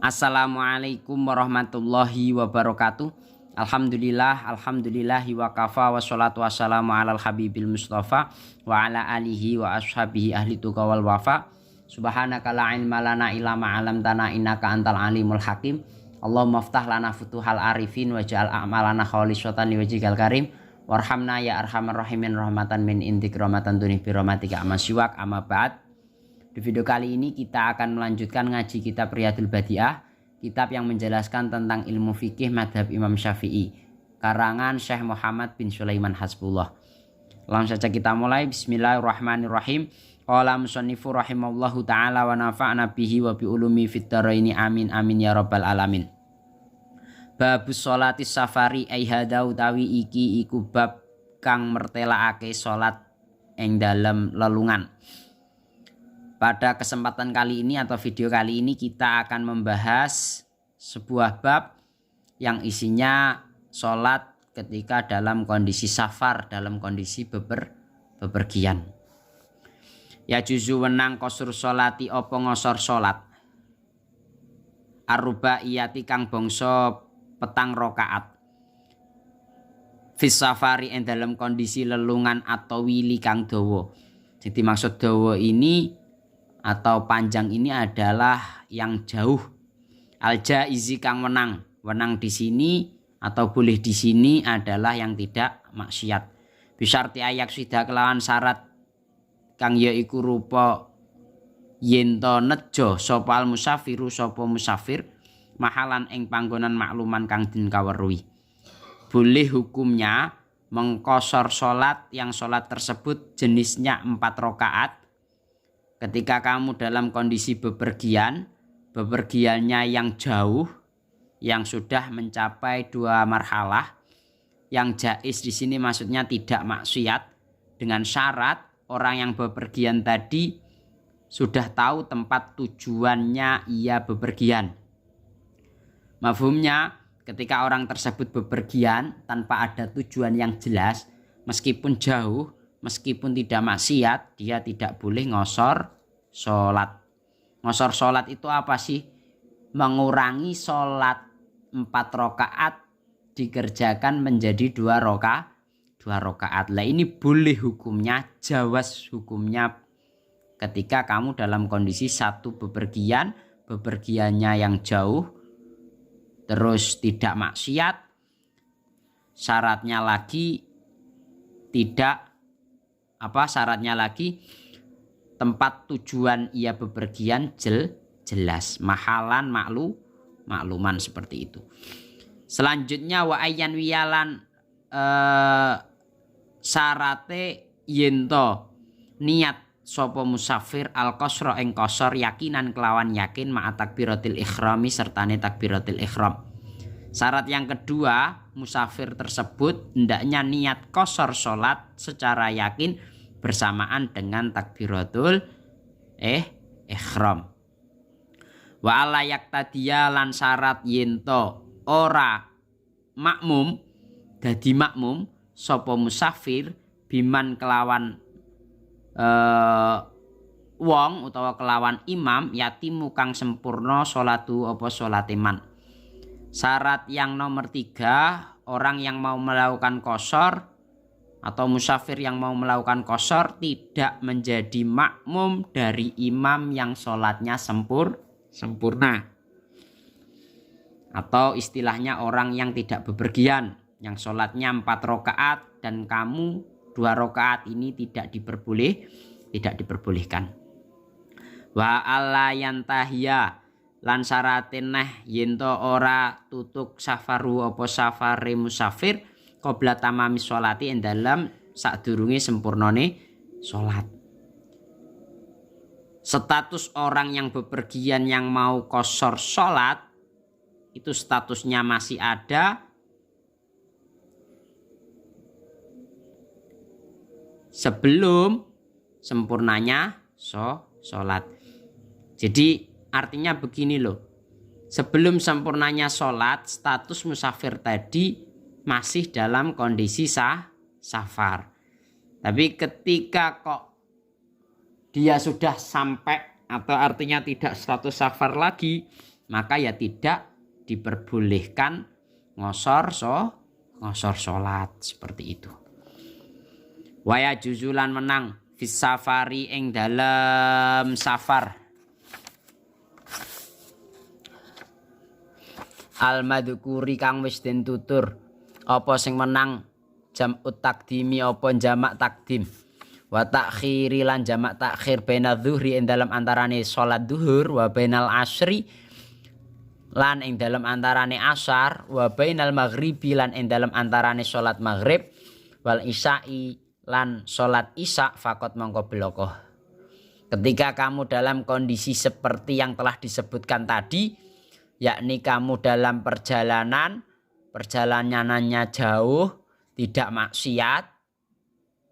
Assalamualaikum warahmatullahi wabarakatuh. Alhamdulillahi wa kafa wassalatu wassalamu alal habibil mustafa wa ala alihi wa ashabihi ahli tuqa wal wafa. Subhanaka la ilma lana illa ma 'allamtana innaka antal alimul hakim. Allahumma aftah lana futuhal arifin waj'al a'malana khalisatan liwajhikal karim. Warhamna ya arhamar rahimin rahmatan min intik rahmatan tunih bi rahmatika amasiwak amma ba'd. Di video kali ini kita akan melanjutkan ngaji kitab Riyadul Badi'ah, kitab yang menjelaskan tentang ilmu fikih madhab Imam Syafi'i, karangan Syekh Muhammad bin Sulaiman Hasbullah. Langsung saja kita mulai. Bismillahirrahmanirrahim. Qala musannifu rahimallahu ta'ala wa nafa'na bihi wa bi ulumi fid dharaini amin amin ya rabbal alamin. Babus sholati safari ai hadza utawi iki iku bab kang mertelaake salat ing dalem lelungan. Pada kesempatan kali ini atau video kali ini kita akan membahas sebuah bab yang isinya sholat ketika dalam kondisi safar, dalam kondisi bepergian. Ya juzu wenang kosur sholati opo ngosor sholat. Aruba iyati kang bangsa petang rokaat. Fis safari en dalam kondisi lelungan atau wili kang dawa. Jadi maksud dawa ini atau panjang ini adalah yang jauh. Al-jaizi kang wenang di sini atau boleh di sini adalah yang tidak maksiat. Bisyarti ayak sida kelawan syarat kang yaiku rupa yento nejo sapa al musafiru sapa musafir mahalan ing panggonan makluman kang den kaweruhi. Boleh hukumnya mengkosor sholat yang sholat tersebut jenisnya 4 rakaat. Ketika kamu dalam kondisi bepergiannya yang jauh, yang sudah mencapai 2 marhalah, yang jaiz di sini maksudnya tidak maksiat, dengan syarat orang yang bepergian tadi sudah tahu tempat tujuannya ia bepergian. Mafhumnya, ketika orang tersebut bepergian tanpa ada tujuan yang jelas, meskipun jauh, meskipun tidak maksiat, dia tidak boleh ngosor sholat. Ngosor sholat itu apa sih? Mengurangi sholat 4 rakaat dikerjakan menjadi 2 rakaat. Lah ini boleh hukumnya, jawaz hukumnya ketika kamu dalam kondisi satu bepergiannya yang jauh, terus tidak maksiat, syaratnya lagi tempat tujuan ia bepergian jelas, mahalan makluman seperti itu. Selanjutnya wa ayyan wiyalan syarate yento niat sapa musafir al qasra ing qasar yakinan kelawan yakin ma'a takbiratil ikhrami sertane takbiratil ihram. Syarat yang kedua, musafir tersebut hendaknya niat qasar salat secara yakin bersamaan dengan takbiratul ihram. Wa ala yaktadiya lan syarat yento ora makmum dadi makmum sapa musafir biman kelawan wong utawa kelawan imam yatimu kang sempurna salatu apa salate man. Syarat yang nomor 3, orang yang mau melakukan qasar atau musafir yang mau melakukan qasar tidak menjadi makmum dari imam yang sholatnya sempurna. Atau istilahnya orang yang tidak bepergian, yang sholatnya 4 rakaat dan kamu 2 rakaat ini tidak diperbolehkan. Wa alla yantahiya lan syaratin neh yento ora tutuk safaru apa safare musafir qabla tamami sholati ing dalam sadurunge sempurnane sholat. Status orang yang bepergian yang mau qasar sholat itu statusnya masih ada sebelum sempurnanya sholat. Jadi artinya begini loh, sebelum sempurnanya sholat, status musafir tadi masih dalam kondisi safar. Tapi ketika kok dia sudah sampai atau artinya tidak status safar lagi, maka ya tidak diperbolehkan ngosor sholat seperti itu. Waya juzulan menang fis safari ing dalam safar. Al madhukuri kang wis den tutur apa sing menang jam'ut takdimi apa jamak takdim wa takhiri lan jamak takhir bainadz zuhri ing dalam antarane salat zuhur wa bainal asri lan ing dalam antarane asar wa bainal maghribi lan ing dalam antarane salat maghrib wal isya'i lan salat isya fakot mongko blokoh. Ketika kamu dalam kondisi seperti yang telah disebutkan tadi, yakni kamu dalam perjalanannya jauh, tidak maksiat,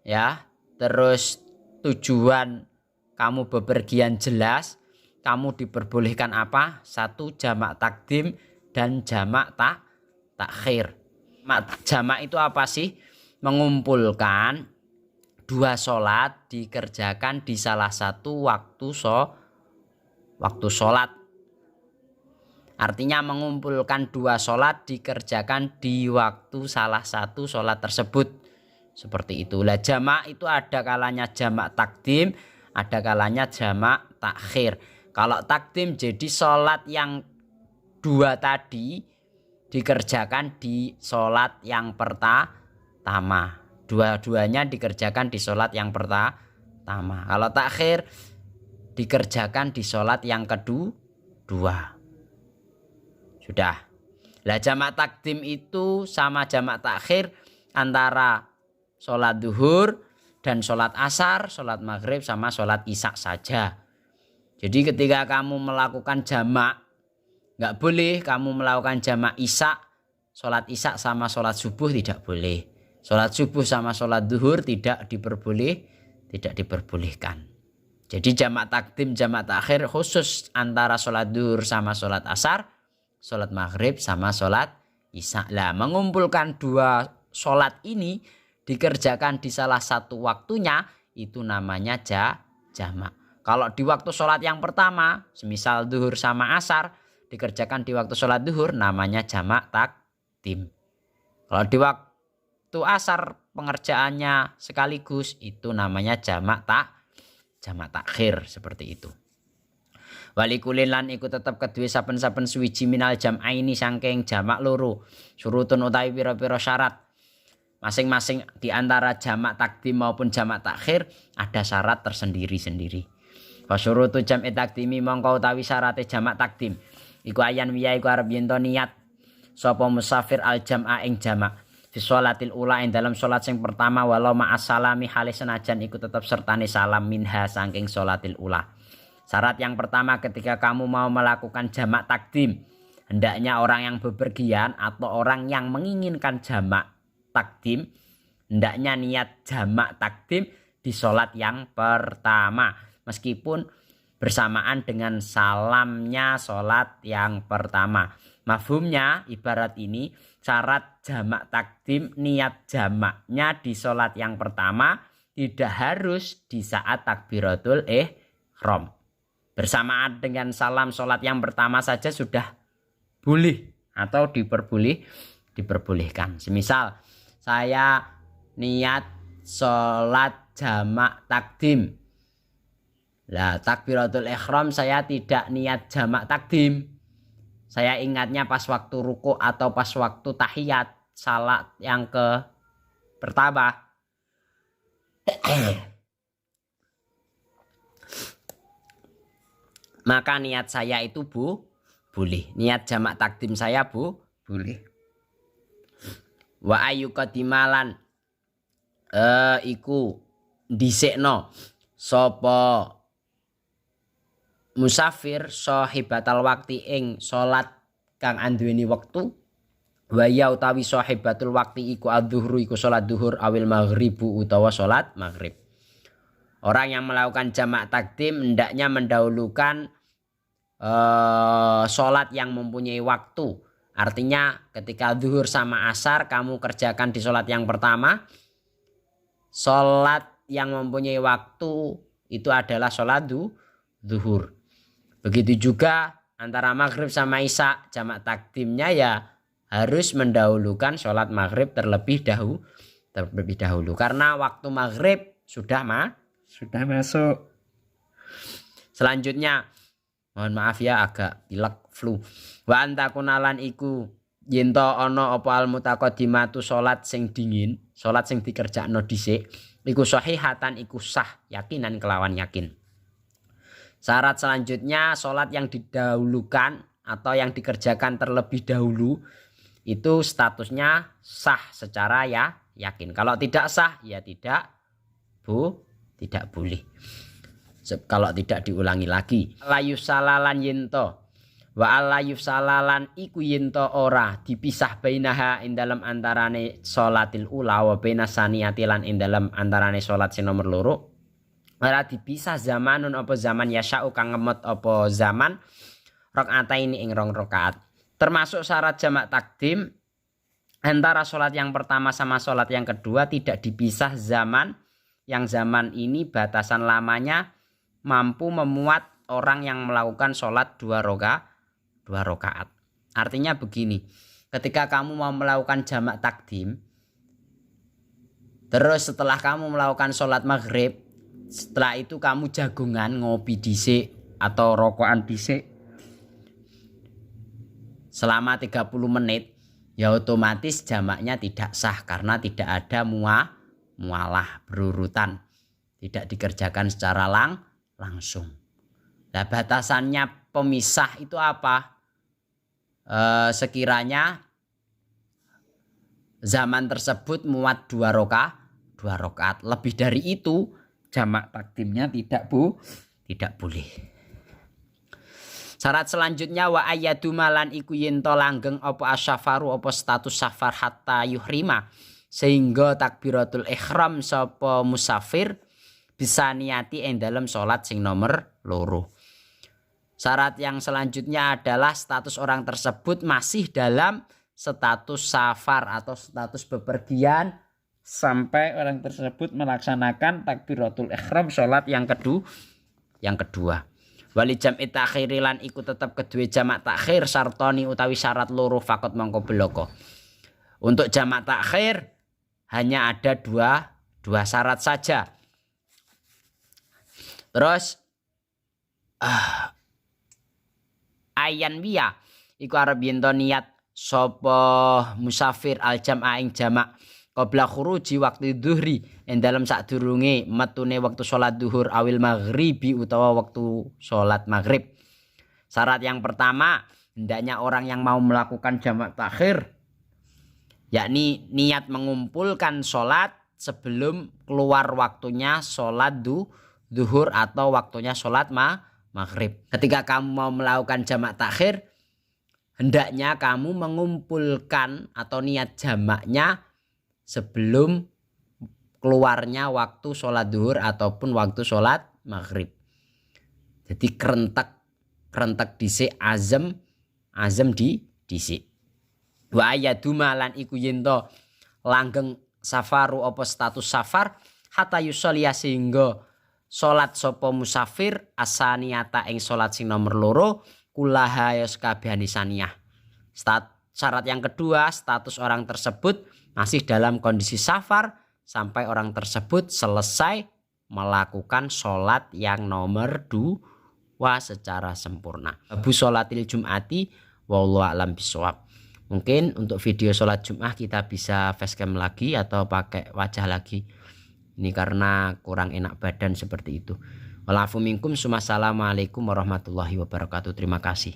ya, terus tujuan kamu bepergian jelas, kamu diperbolehkan apa? 1 jamak takdim dan jamak takhir. Jamak itu apa sih? Mengumpulkan 2 sholat dikerjakan di salah satu waktu sholat. Artinya mengumpulkan 2 sholat dikerjakan di waktu salah satu sholat tersebut. Seperti itulah jamak itu ada kalanya jamak takdim, ada kalanya jamak takhir. Kalau takdim jadi sholat yang 2 tadi dikerjakan di sholat yang pertama. Dua-duanya dikerjakan di sholat yang pertama. Kalau takhir dikerjakan di sholat yang kedua. Sudah. Lah jamak takdim itu sama jamak takhir antara sholat duhur dan sholat asar, sholat maghrib sama sholat isya saja. Jadi ketika kamu melakukan jamak, nggak boleh kamu melakukan jamak isya, sholat isya sama sholat subuh tidak boleh. Sholat subuh sama sholat duhur tidak diperbolehkan. Jadi jamak takdim, jamak takhir khusus antara sholat duhur sama sholat asar, sholat maghrib sama sholat isya. Lah mengumpulkan 2 sholat ini dikerjakan di salah satu waktunya itu namanya jamak. Kalau di waktu sholat yang pertama, semisal duhur sama asar dikerjakan di waktu sholat duhur namanya jamak takdim. Kalau di waktu asar pengerjaannya sekaligus itu namanya jamak takhir seperti itu. Walikulin lan iku tetep kedue saben-saben suwiji minal jam'aini saking jamak loro. Surutun utawi pira-pira syarat. Masing-masing di antara jamak takdim maupun jamak takhir ada syarat tersendiri-sendiri. Wa syurutu jam'i takdimi mongko utawi syarate jamak takdim iku ayan wiya iku arep yen to niat sapa musafir al jam'a ing jamak fi sholatil ula ing dalam salat sing pertama walau ma'as salami hale senajan iku tetep sertane salam minha saking sholatil ula. Syarat yang pertama ketika kamu mau melakukan jamak takdim, hendaknya orang yang bepergian atau orang yang menginginkan jamak takdim hendaknya niat jamak takdim di sholat yang pertama meskipun bersamaan dengan salamnya sholat yang pertama. Mafhumnya ibarat ini syarat jamak takdim niat jamaknya di sholat yang pertama tidak harus di saat takbiratul ihram. Bersamaan dengan salam sholat yang pertama saja sudah boleh atau diperbolehkan. Semisal saya niat sholat jamak takdim. Lah takbiratul ihram saya tidak niat jamak takdim. Saya ingatnya pas waktu ruku atau pas waktu tahiyat salat yang ke pertama. Maka niat saya itu boleh. Niat jamak takdim saya boleh. Wa ayu qadimalan iku dhisikno sapa musafir sahibatal wakti ing salat kang anduweni wektu wa ya utawi sahibatul wakti iku adzuhru iku salat zuhur awil maghribu utawa salat maghrib. Orang yang melakukan jamak takdim hendaknya mendahulukan salat yang mempunyai waktu. Artinya ketika zuhur sama asar kamu kerjakan di salat yang pertama, salat yang mempunyai waktu itu adalah salat zuhur. Begitu juga antara maghrib sama isya jamak takdimnya ya harus mendahulukan sholat maghrib terlebih dahulu karena waktu maghrib sudah masuk. Selanjutnya, mohon maaf ya agak pilek flu. Wa antakunalan iku yento ono apa al mutaqaddimatu salat sing dingin, salat sing dikerjakno dhisik, iku sahihatan iku sah, yakinan kelawan yakin. Syarat selanjutnya salat yang didahulukan atau yang dikerjakan terlebih dahulu itu statusnya sah secara yakin. Kalau tidak sah ya tidak boleh. Kalau tidak diulangi lagi. Layuf salalan yento wa alayuf salalan iku yento ora dipisah bainaha ing dalam antarane sholatil ula wa baina saniyati lan ing dalam antarane sholat sing nomor loro. Ora dipisah zamanun apa zaman yasya'u kang ngemot apa zaman rakaataini ing 2 rakaat. Termasuk syarat jamak takdim antara sholat yang pertama sama sholat yang kedua tidak dipisah zaman. Yang zaman ini batasan lamanya mampu memuat orang yang melakukan sholat 2 rakaat. Artinya begini, ketika kamu mau melakukan jamak takdim, terus setelah kamu melakukan sholat maghrib, setelah itu kamu jagungan ngopi dhisik atau rokokan dhisik selama 30 menit, ya otomatis jamaknya tidak sah karena tidak ada mualah berurutan, tidak dikerjakan secara langsung. Nah, batasannya pemisah itu apa? Sekiranya zaman tersebut muat 2 rakaat. Lebih dari itu jamak takdimnya tidak boleh. Syarat selanjutnya wa ayyadu malan iku yento langgeng apa asyafaru apa status safar hatta yuhrima sehingga takbiratul ihram sapa musafir bisa niati ing dalam sholat sing nomor loro. Syarat yang selanjutnya adalah status orang tersebut masih dalam status safar atau status bepergian sampai orang tersebut melaksanakan takbiratul ihram sholat yang kedua. Wali jam'i takhiri lan iku tetap kedua jamak takhir sartoni utawi syarat loro fakot mongko bloko. Untuk jamak takhir hanya ada dua syarat saja. Terus ayan biya iku arep yento niat sapa musafir al jam'a ing jamak qabla khuruji waktu dhuhri ing dalam sadurunge metune waktu salat duhur awil maghribi utawa waktu salat maghrib. Syarat yang pertama, hendaknya orang yang mau melakukan jamak takhir yakni niat mengumpulkan salat sebelum keluar waktunya salat duhur atau waktunya salat maghrib. Ketika kamu mau melakukan jamak takhir, hendaknya kamu mengumpulkan atau niat jamaknya sebelum keluarnya waktu sholat duhur ataupun waktu sholat maghrib. Jadi kerentek dhisik azam dhisik. Wa ayaduma lan iku yento langgeng safaru apa status safar hatta yusolya sehingga sholat sapa musafir asaniyata ing sholat sing nomor loro kulaha ya sakabehane saniyah. Syarat yang kedua, status orang tersebut masih dalam kondisi safar sampai orang tersebut selesai melakukan sholat yang nomor 2 secara sempurna. Abu sholatil jum'ati wallahu a'lam bishawab. Mungkin untuk video sholat Jum'ah kita bisa facecam lagi atau pakai wajah lagi. Ini karena kurang enak badan seperti itu. Walafu minkum, assalamualaikum warahmatullahi wabarakatuh. Terima kasih.